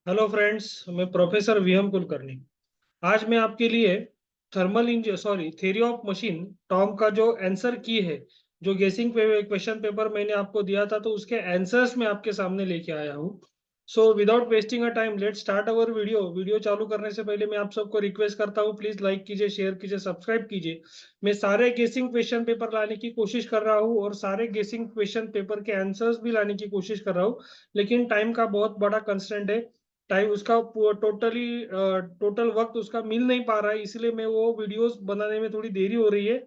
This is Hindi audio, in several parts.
हेलो फ्रेंड्स, मैं प्रोफेसर वीएम कुलकर्णी। आज मैं आपके लिए थ्योरी ऑफ मशीन टॉम का जो आंसर की है, जो गेसिंग क्वेश्चन पेपर मैंने आपको दिया था, तो उसके आंसर्स मैं आपके सामने लेके आया हूँ। So without wasting a time, let's start our video चालू करने से पहले मैं आप सबको रिक्वेस्ट करता हूँ, प्लीज लाइक कीजिए, शेयर कीजिए, सब्सक्राइब कीजिए। मैं सारे गेसिंग क्वेश्चन पेपर लाने की कोशिश कर रहा हूँ और सारे गेसिंग क्वेश्चन पेपर के आंसर्स भी लाने की कोशिश कर रहा हूँ, लेकिन टाइम का बहुत बड़ा कंस्ट्रेंट है। टाइम उसका टोटल वक्त उसका मिल नहीं पा रहा है, इसलिए मैं वो वीडियोस बनाने में थोड़ी देरी हो रही है।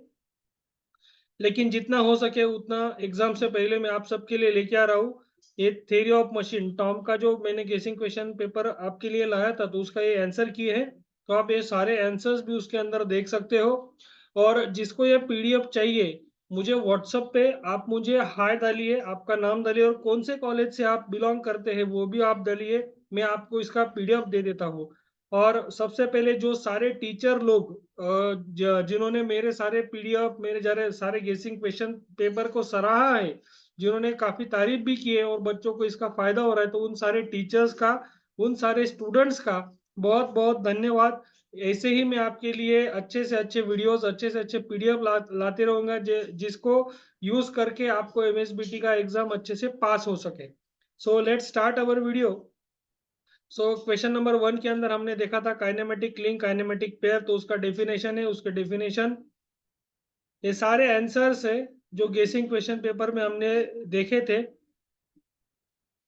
लेकिन जितना हो सके उतना एग्जाम से पहले मैं आप सबके लिए लेके आ रहा हूँ। ये थ्योरी ऑफ मशीन टॉम का जो मैंने गेसिंग क्वेश्चन पेपर आपके लिए लाया था, तो उसका ये आंसर की है। तो आप ये सारे आंसर्स भी उसके अंदर देख सकते हो। और जिसको ये पीडीएफ चाहिए, मुझे व्हाट्सएप पे आप मुझे हाय डालिए, आपका नाम डालिए और कौन से कॉलेज से आप बिलोंग करते हैं वो भी आप डालिए। मैं आपको इसका पीडीएफ दे देता हूँ। और सबसे पहले जो सारे टीचर लोग जिन्होंने मेरे सारे पीडीएफ, मेरे सारे गेसिंग क्वेश्चन पेपर को सराहा है, जिन्होंने काफी तारीफ भी की है और बच्चों को इसका फायदा हो रहा है, तो उन सारे टीचर्स का, उन सारे स्टूडेंट्स का बहुत बहुत धन्यवाद। ऐसे ही मैं आपके लिए अच्छे से अच्छे वीडियोस, अच्छे से अच्छे पीडीएफ लाते रहूंगा, जिसको यूज करके आपको एमएसबीटी का एग्जाम अच्छे से पास हो सके। So let's start our video. So question number 1 के अंदर हमने देखा था काइनेमेटिक लिंक, काइनेमेटिक पेयर, तो उसका डेफिनेशन है, उसके डेफिनेशन ये सारे आंसर्स है जो गेसिंग क्वेश्चन पेपर में हमने देखे थे।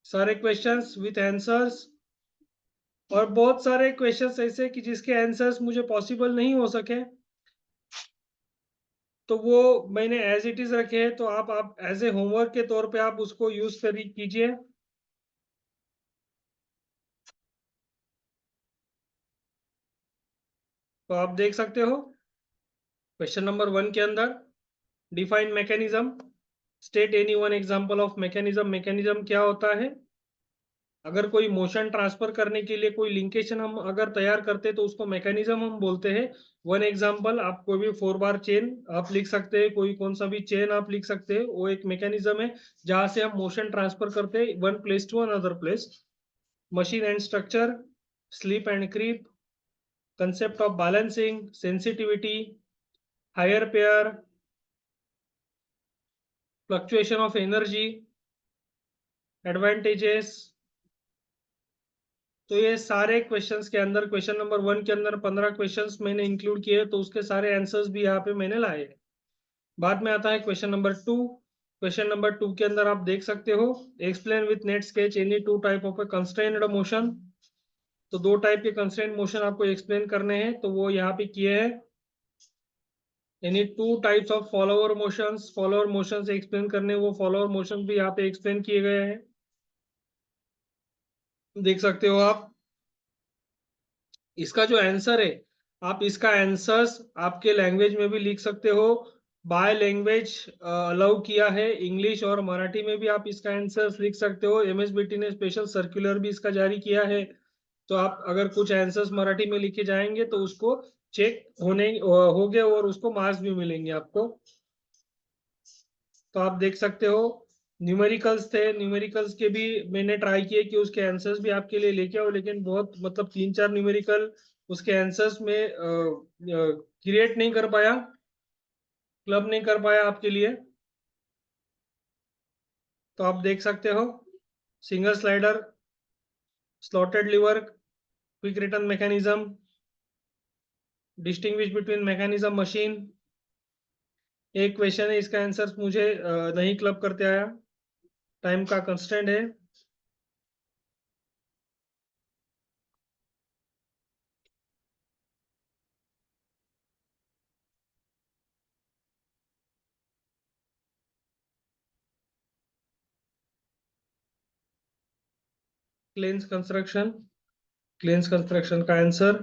सारे क्वेश्चंस विथ आंसर्स, और बहुत सारे क्वेश्चंस ऐसे कि जिसके आंसर्स मुझे पॉसिबल नहीं हो सके, तो वो मैंने एज इट इज रखे हैं। तो आप एज ए होमवर्क के तौर पे आप उसको यूज कीजिए। तो आप देख सकते हो क्वेश्चन नंबर 1 के अंदर, define mechanism, state any one example of mechanism. Mechanism क्या होता है? अगर कोई मोशन ट्रांसफर करने के लिए कोई लिंकेशन हम अगर तैयार करते हैं, तो उसको मैकेनिज्म हम बोलते हैं। वन एग्जांपल, आप कोई भी 4 बार चेन आप लिख सकते हैं, कोई कौन सा भी चेन आप लिख सकते हैं, वो एक मैकेनिज्म है जहां से हम मोशन ट्रांसफर करते हैं one place to another place. Machine and structure, slip and creep, concept of balancing, sensitivity, higher pair, fluctuation of energy, advantages। तो ये सारे क्वेश्चंस के अंदर, क्वेश्चन नंबर 1 के अंदर 15 क्वेश्चंस मैंने इंक्लूड किए, तो उसके सारे आंसर्स भी यहाँ पे मैंने लाए हैं। बाद में आता है क्वेश्चन नंबर 2। क्वेश्चन नंबर 2 के अंदर आप देख सकते हो, explain with neat sketch any two type of a constrained motion. तो 2 टाइप के कंस्ट्रेन्ड मोशन आपको एक्सप्लेन करने हैं, तो वो यहाँ पे किए हैं। यानी 2 types of follower motions, follower motion से एक्सप्लेन करने, वो फॉलोअर मोशन भी यहाँ पे एक्सप्लेन किए गए हैं, देख सकते हो आप। इसका जो आंसर है, आप इसका आंसर्स आपके लैंग्वेज में भी लिख सकते हो। बाय लैंग्वेज अलाउ किया है, इंग्लिश और मराठी में भी आप इसका आंसर्स लिख सकते हो। एमएसबीटी ने स्पेशल सर्कुलर भी इसका जारी किया है, तो आप अगर कुछ आंसर्स मराठी में लिखे जाएंगे तो उसको चेक होंगे और उसको मार्क्स भी मिलेंगे आपको। तो आप देख सकते हो, न्यूमेरिकल्स थे, न्यूमेरिकल्स के भी मैंने ट्राई किए कि उसके आंसर्स भी आपके लिए लेके आओ, लेकिन बहुत मतलब 3-4 न्यूमेरिकल उसके आंसर्स में क्रिएट नहीं कर पाया, क्लब नहीं कर पाया आपके लिए। तो आप देख सकते हो, single slider, slotted lever, quick return mechanism, distinguish between mechanism, machine. एक क्वेश्चन है, इसका आंसर मुझे नहीं क्लब करते आया, टाइम का कंस्टेंट है। क्लेंस कंस्ट्रक्शन, क्लेंस कंस्ट्रक्शन का answer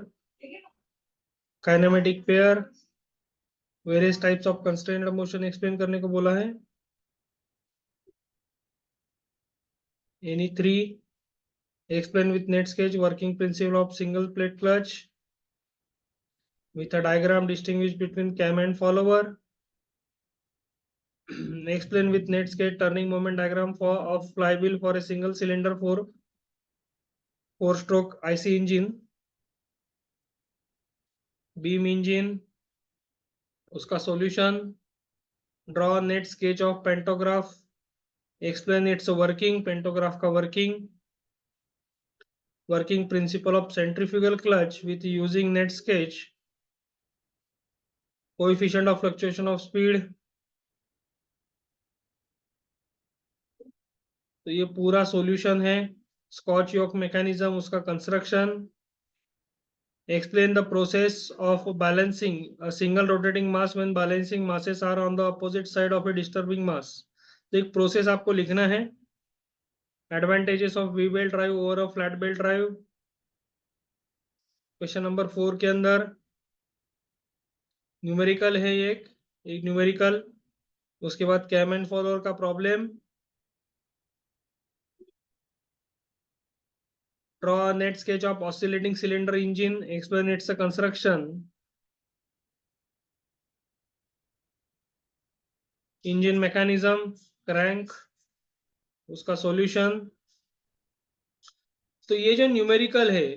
kinematic pair, various types of constraint motion explain करने को बोला है। Any 3, explain with neat sketch working principle of single plate clutch with a diagram distinguish between cam and follower. Explain with net sketch turning moment diagram for of flywheel for a single cylinder 4. 4 stroke IC engine, beam engine, उसका solution, draw neat sketch of pantograph, explain its working, pantograph का working, working principle of centrifugal clutch with using net sketch, coefficient of fluctuation of speed। तो ये पूरा सॉल्यूशन है। स्कॉच योक मैकेनिज्म, उसका construction, explain the process of balancing a single rotating mass when balancing masses are on the opposite side of a disturbing mass। तो एक प्रोसेस आपको लिखना है। Advantages of we belt drive over a flat belt drive, question number 4 के अंदर न्यूमेरिकल है, एक न्यूमेरिकल। उसके बाद कैम एंड फॉलोअर का problem, draw a net sketch of oscillating cylinder engine, explain its construction, engine mechanism, crank, उसका सॉल्यूशन। तो ये जो न्यूमेरिकल है,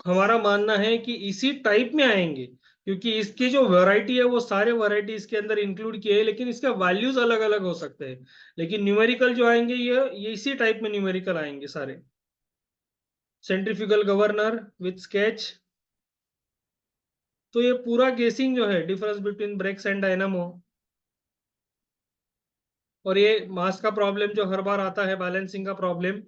हमारा मानना है कि इसी टाइप में आएंगे, क्योंकि इसकी जो वैरायटी है वो सारे वैरायटी इसके अंदर इंक्लूड किए हैं, लेकिन इसका वैल्यूज अलग अलग हो सकते हैं। लेकिन न्यूमेरिकल जो आएंगे ये इसी टाइप में न्यूमेरिकल आएंगे सारे। Centrifugal governor with sketch. तो ये पूरा गेसिंग जो है, difference between brakes and dynamo, और ये मास का प्रॉब्लम जो हर बार आता है, बैलेंसिंग का problem,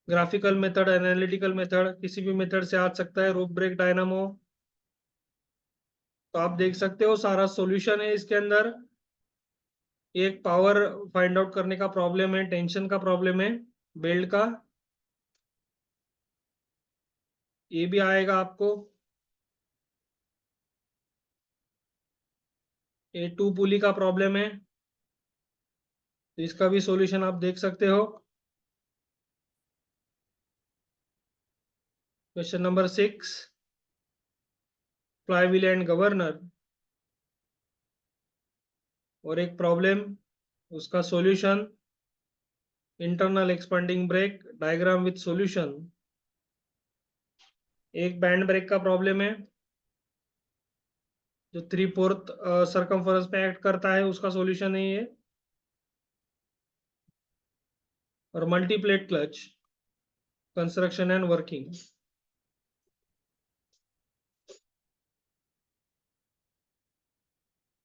graphical method, analytical method, किसी भी मेथड से आ सकता है। रूप ब्रेक डायनामो, तो आप देख सकते हो सारा सॉल्यूशन है इसके अंदर। एक पावर फाइंड आउट करने का प्रॉब्लम है, टेंशन का प्रॉब्लम है बेल्ट का, ये भी आएगा आपको। ये 2 पुली का प्रॉब्लम है, तो इसका भी सॉल्यूशन आप देख सकते हो। Question number 6, fly wheel and governor, और एक प्रॉब्लम, उसका solution, internal expanding brake diagram with solution. एक बैंड ब्रेक का प्रॉब्लम है जो 3/4 सर्कमफेरेंस पे एक्ट करता है, उसका सॉल्यूशन है ये। और multiplate clutch, construction and working.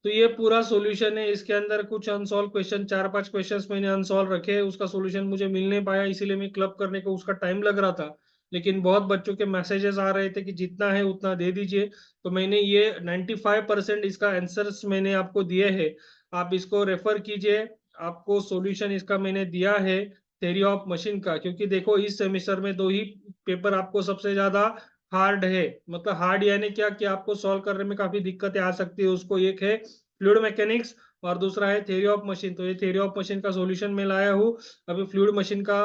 तो ये पूरा सॉल्यूशन है। इसके अंदर कुछ अनसॉल्व क्वेश्चन, 4-5 क्वेश्चंस मैंने अनसॉल्व रखे हैं, उसका सॉल्यूशन मुझे मिल नहीं पाया, इसीलिए मैं क्लब करने को उसका टाइम लग रहा था। लेकिन बहुत बच्चों के मैसेजेस आ रहे थे कि जितना है उतना दे दीजिए, तो मैंने ये 95% इसका आंसर्स मैंने आपको दिए हैं। आप इसको रेफर कीजिए, आपको सॉल्यूशन इसका मैंने दिया है थ्योरी ऑफ मशीन का। क्योंकि देखो इस सेमेस्टर में 2 ही पेपर आपको सबसे ज्यादा हार्ड है, मतलब हार्ड यानी क्या कि आपको सॉल्व करने में काफी दिक्कतें आ सकती है। उसको एक है फ्लूइड मैकेनिक्स और दूसरा है थ्योरी ऑफ मशीन। तो ये थ्योरी ऑफ मशीन का सॉल्यूशन मैं लाया हूँ। अभी फ्लूइड मशीन का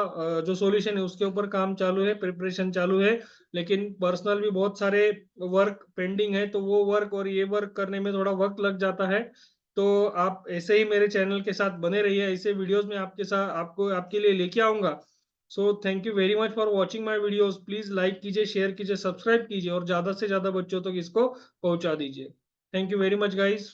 जो सॉल्यूशन है उसके ऊपर काम चालू है, प्रिपरेशन चालू है। लेकिन पर्सनल भी बहुत सारे वर्क पेंडिंग है, तो वो वर्क और ये वर्क करने में थोड़ा वक्त लग जाता है। तो आप ऐसे ही मेरे चैनल के साथ बने रहिए, ऐसे वीडियोस में आपके साथ आपको आपके लिए लेके आऊंगा। So thank you very much for watching my videos. Please like कीजिए, शेयर कीजिए, सब्सक्राइब कीजिए और ज्यादा से ज्यादा बच्चों तक इसको पहुंचा दीजिए। Thank you very much guys.